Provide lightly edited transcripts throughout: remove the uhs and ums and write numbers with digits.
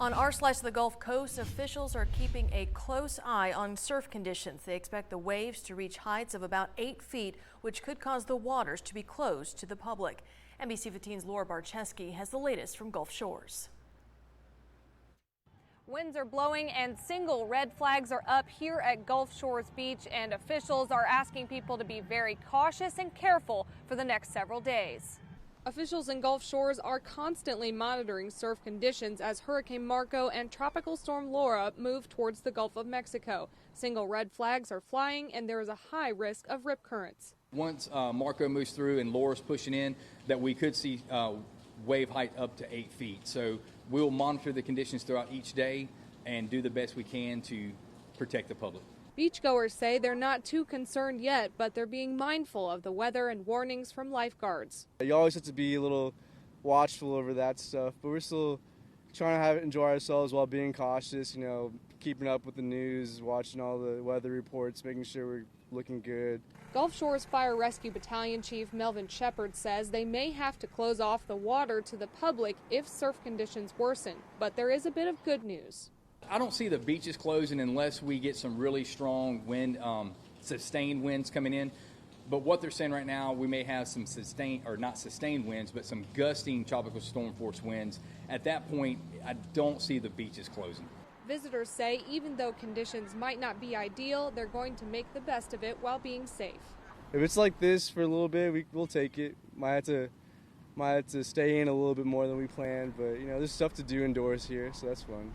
On our slice of the Gulf Coast, officials are keeping a close eye on surf conditions. They expect the waves to reach heights of about 8 feet, which could cause the waters to be closed to the public. NBC 15's Laura Barcheski has the latest from Gulf Shores. Winds are blowing and single red flags are up here at Gulf Shores Beach, and officials are asking people to be very cautious and careful for the next several days. Officials in Gulf Shores are constantly monitoring surf conditions as Hurricane Marco and Tropical Storm Laura move towards the Gulf of Mexico. Single red flags are flying and there is a high risk of rip currents. Once Marco moves through and Laura's pushing in, that we could see wave height up to 8 feet. So we'll monitor the conditions throughout each day and do the best we can to protect the public. Beachgoers say they're not too concerned yet, but they're being mindful of the weather and warnings from lifeguards. You always have to be a little watchful over that stuff, but we're still trying to enjoy ourselves while being cautious, keeping up with the news, watching all the weather reports, making sure we're looking good. Gulf Shores Fire Rescue Battalion Chief Melvin Shepard says they may have to close off the water to the public if surf conditions worsen, but there is a bit of good news. I don't see the beaches closing unless we get some really strong wind, sustained winds coming in. But what they're saying right now, we may have some not sustained winds, but some gusting tropical storm force winds. At that point, I don't see the beaches closing. Visitors say even though conditions might not be ideal, they're going to make the best of it while being safe. If it's like this for a little bit, we'll take it. Might have to stay in a little bit more than we planned, but there's stuff to do indoors here, so that's fun.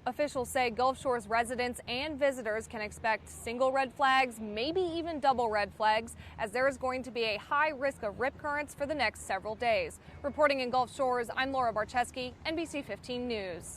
Officials say Gulf Shores residents and visitors can expect single red flags, maybe even double red flags, as there is going to be a high risk of rip currents for the next several days. Reporting in Gulf Shores, I'm Laura Barcheski, NBC 15 News.